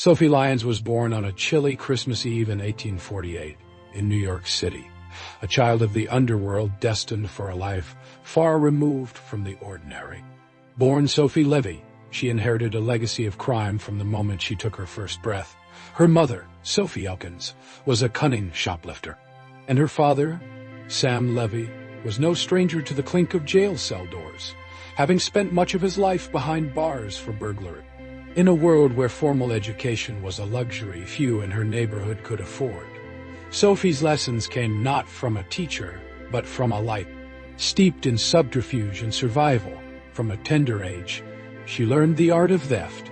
Sophie Lyons was born on a chilly Christmas Eve in 1848 in New York City, a child of the underworld destined for a life far removed from the ordinary. Born Sophie Levy, she inherited a legacy of crime from the moment she took her first breath. Her mother, Sophie Elkins, was a cunning shoplifter, and her father, Sam Levy, was no stranger to the clink of jail cell doors, having spent much of his life behind bars for burglary. In a world where formal education was a luxury few in her neighborhood could afford, Sophie's lessons came not from a teacher, but from a life steeped in subterfuge and survival. From a tender age, she learned the art of theft,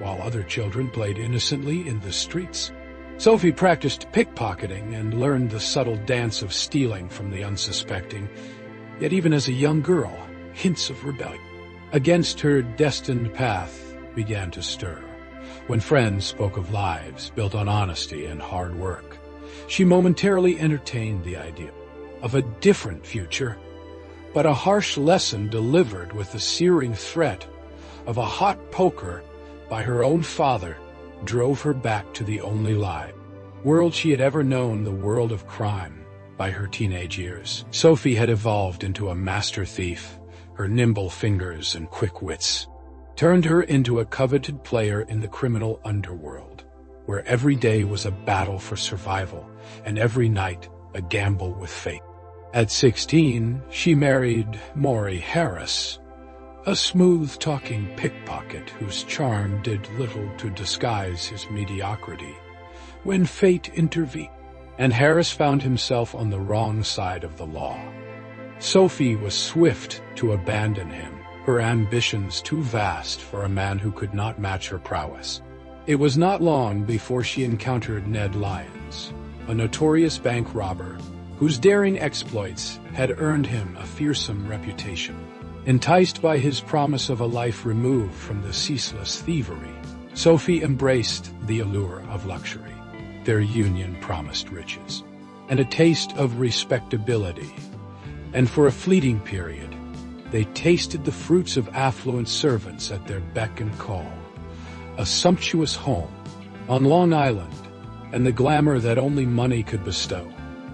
while other children played innocently in the streets. Sophie practiced pickpocketing and learned the subtle dance of stealing from the unsuspecting. Yet even as a young girl, hints of rebellion against her destined path began to stir. When friends spoke of lives built on honesty and hard work, she momentarily entertained the idea of a different future, but a harsh lesson delivered with the searing threat of a hot poker by her own father drove her back to the only world she had ever known, the world of crime. By her teenage years, Sophie had evolved into a master thief. Her nimble fingers and quick wits turned her into a coveted player in the criminal underworld, where every day was a battle for survival and every night a gamble with fate. At 16, she married Maury Harris, a smooth-talking pickpocket whose charm did little to disguise his mediocrity. When fate intervened, and Harris found himself on the wrong side of the law, Sophie was swift to abandon him, her ambitions too vast for a man who could not match her prowess. It was not long before she encountered Ned Lyons, a notorious bank robber whose daring exploits had earned him a fearsome reputation. Enticed by his promise of a life removed from the ceaseless thievery, Sophie embraced the allure of luxury. Their union promised riches and a taste of respectability, and for a fleeting period, they tasted the fruits of affluent servants at their beck and call, a sumptuous home on Long Island, and the glamour that only money could bestow.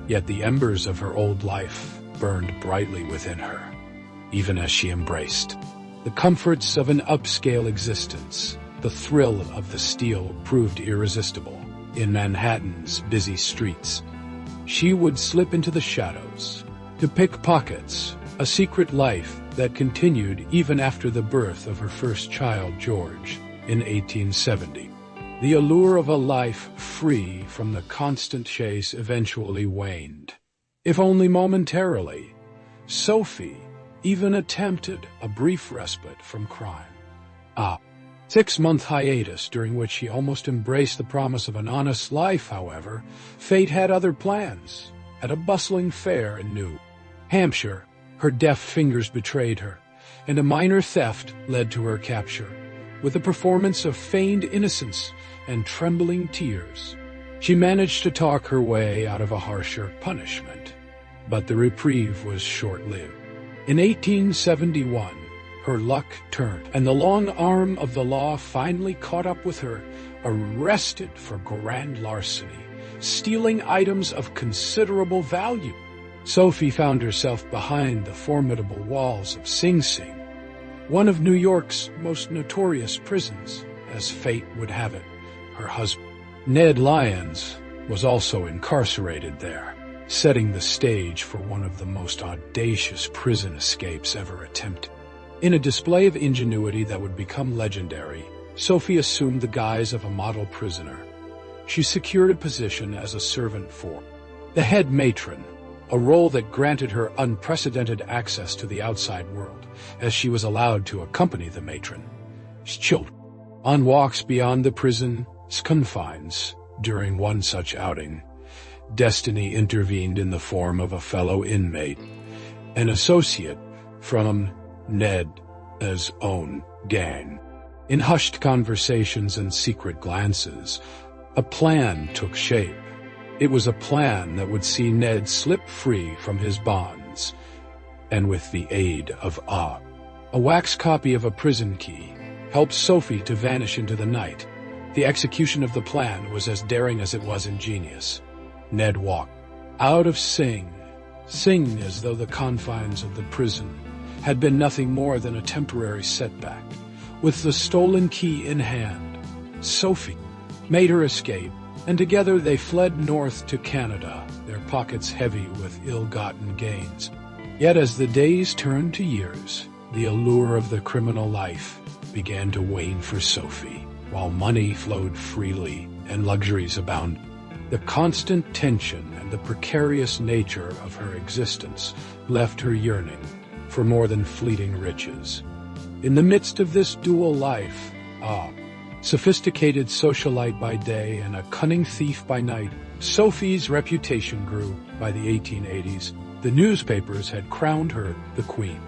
Yet the embers of her old life burned brightly within her, even as she embraced the comforts of an upscale existence. The thrill of the steal proved irresistible. In Manhattan's busy streets, she would slip into the shadows to pick pockets, a secret life that continued even after the birth of her first child, George, in 1870. The allure of a life free from the constant chase eventually waned. If only momentarily, Sophie even attempted a brief respite from crime. A 6-month hiatus during which she almost embraced the promise of an honest life, however, fate had other plans. At a bustling fair in New Hampshire, her deft fingers betrayed her, and a minor theft led to her capture. With a performance of feigned innocence and trembling tears, she managed to talk her way out of a harsher punishment. But the reprieve was short-lived. In 1871, her luck turned, and the long arm of the law finally caught up with her, arrested for grand larceny, stealing items of considerable value. Sophie found herself behind the formidable walls of Sing Sing, one of New York's most notorious prisons. As fate would have it, her husband, Ned Lyons, was also incarcerated there, setting the stage for one of the most audacious prison escapes ever attempted. In a display of ingenuity that would become legendary, Sophie assumed the guise of a model prisoner. She secured a position as a servant for the head matron, a role that granted her unprecedented access to the outside world, as she was allowed to accompany the matron's children on walks beyond the prison's confines. During one such outing, destiny intervened in the form of a fellow inmate, an associate from Ned's own gang. In hushed conversations and secret glances, a plan took shape. It was a plan that would see Ned slip free from his bonds, and with the aid of a wax copy of a prison key, helped Sophie to vanish into the night, The execution of the plan was as daring as it was ingenious. Ned walked out of Sing as though the confines of the prison had been nothing more than a temporary setback. With the stolen key in hand, Sophie made her escape, and together they fled north to Canada, their pockets heavy with ill-gotten gains. Yet as the days turned to years, the allure of the criminal life began to wane for Sophie, while money flowed freely and luxuries abounded. The constant tension and the precarious nature of her existence left her yearning for more than fleeting riches. In the midst of this dual life, sophisticated socialite by day and a cunning thief by night, Sophie's reputation grew. By the 1880s, the newspapers had crowned her the Queen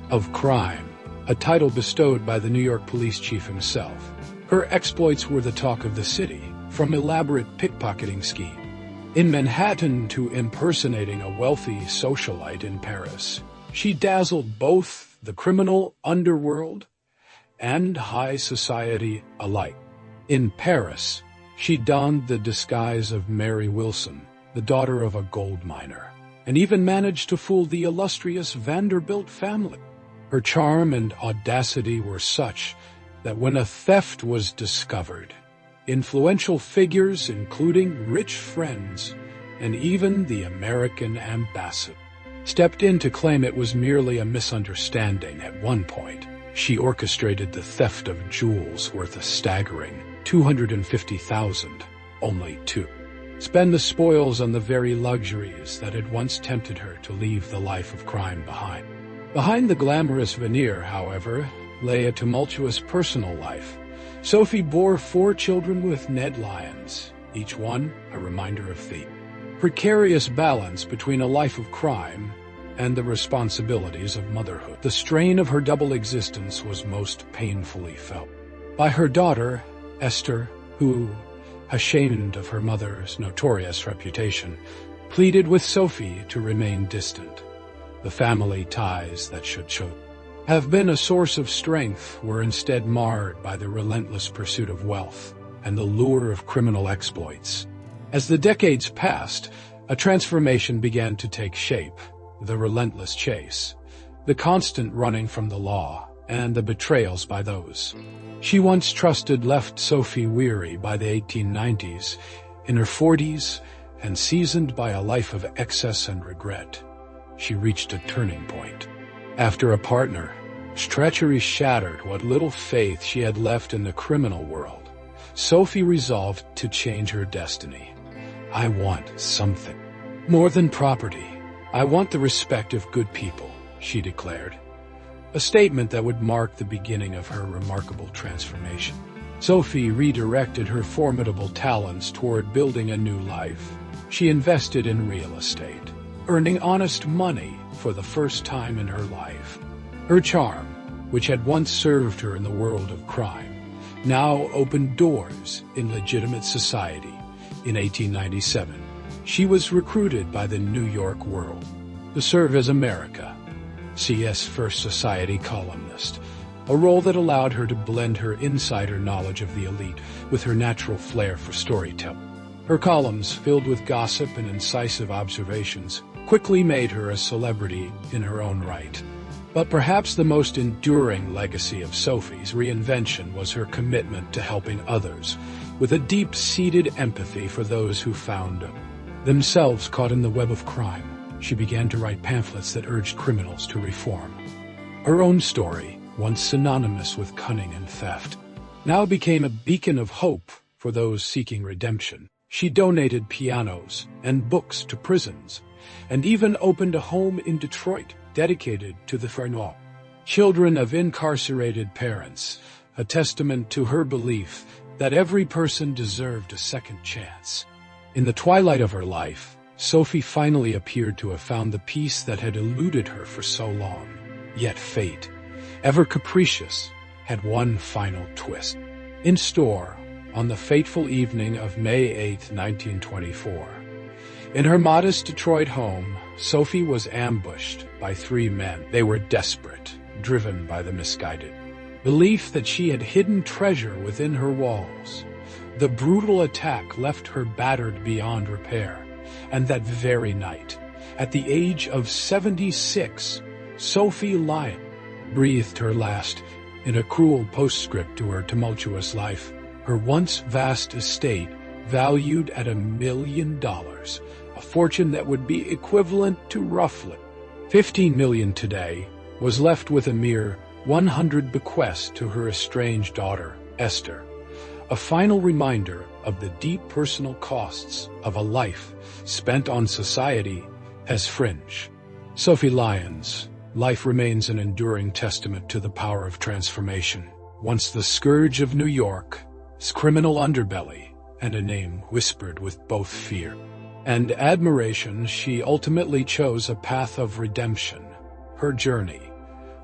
of Crime, a title bestowed by the New York police chief himself. Her exploits were the talk of the city, from elaborate pickpocketing schemes in Manhattan to impersonating a wealthy socialite in Paris. She dazzled both the criminal underworld and high society alike. In Paris, she donned the disguise of Mary Wilson, the daughter of a gold miner, and even managed to fool the illustrious Vanderbilt family. Her charm and audacity were such that when a theft was discovered, influential figures, including rich friends and even the American ambassador, stepped in to claim it was merely a misunderstanding. At one point, she orchestrated the theft of jewels worth a staggering $250,000, only to spend the spoils on the very luxuries that had once tempted her to leave the life of crime behind. Behind the glamorous veneer, however, lay a tumultuous personal life. Sophie bore 4 children with Ned Lyons, each one a reminder of the precarious balance between a life of crime and the responsibilities of motherhood. The strain of her double existence was most painfully felt by her daughter, Esther, who, ashamed of her mother's notorious reputation, pleaded with Sophie to remain distant. The family ties that should have been a source of strength were instead marred by the relentless pursuit of wealth and the lure of criminal exploits. As the decades passed, a transformation began to take shape: the relentless chase, the constant running from the law, and the betrayals by those she once trusted left Sophie weary by the 1890s, in her 40s, and seasoned by a life of excess and regret. She reached a turning point. After a partner, treachery shattered what little faith she had left in the criminal world. Sophie resolved to change her destiny. "I want something more than property. I want the respect of good people," she declared. A statement that would mark the beginning of her remarkable transformation. Sophie redirected her formidable talents toward building a new life. She invested in real estate, earning honest money for the first time in her life. Her charm, which had once served her in the world of crime, now opened doors in legitimate society. In 1897, she was recruited by the New York World to serve as America's first society columnist, a role that allowed her to blend her insider knowledge of the elite with her natural flair for storytelling. Her columns, filled with gossip and incisive observations, quickly made her a celebrity in her own right. But perhaps the most enduring legacy of Sophie's reinvention was her commitment to helping others, with a deep-seated empathy for those who found themselves caught in the web of crime. She began to write pamphlets that urged criminals to reform. Her own story, once synonymous with cunning and theft, now became a beacon of hope for those seeking redemption. She donated pianos and books to prisons, and even opened a home in Detroit dedicated to the forlorn children of incarcerated parents, a testament to her belief that every person deserved a second chance. In the twilight of her life, Sophie finally appeared to have found the peace that had eluded her for so long. Yet fate, ever capricious, had one final twist in store on the fateful evening of May 8, 1924. In her modest Detroit home, Sophie was ambushed by 3 men. They were desperate, driven by the misguided belief that she had hidden treasure within her walls. The brutal attack left her battered beyond repair, and that very night, at the age of 76, Sophie Lyons breathed her last in a cruel postscript to her tumultuous life. Her once vast estate, valued at $1 million, a fortune that would be equivalent to roughly $15 million today, was left with a mere 100 bequests to her estranged daughter, Esther, a final reminder of the deep personal costs of a life spent on society as fringe. Sophie Lyons' life remains an enduring testament to the power of transformation. Once the scourge of New York's criminal underbelly, and a name whispered with both fear and admiration, she ultimately chose a path of redemption. Her journey,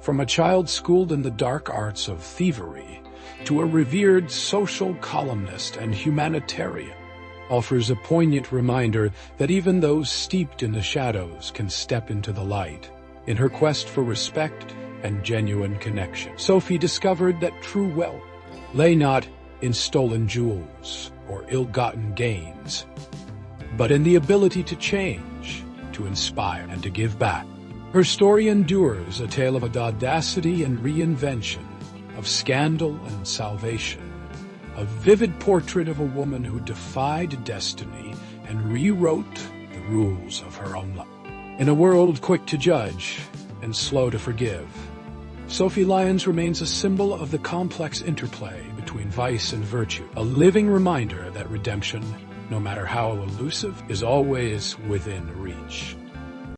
from a child schooled in the dark arts of thievery to a revered social columnist and humanitarian, offers a poignant reminder that even those steeped in the shadows can step into the light. In her quest for respect and genuine connection, Sophie discovered that true wealth lay not in stolen jewels or ill-gotten gains, but in the ability to change, to inspire, and to give back. Her story endures, a tale of audacity and reinvention, of scandal and salvation, a vivid portrait of a woman who defied destiny and rewrote the rules of her own life. In a world quick to judge and slow to forgive, Sophie Lyons remains a symbol of the complex interplay between vice and virtue, a living reminder that redemption, no matter how elusive, is always within reach.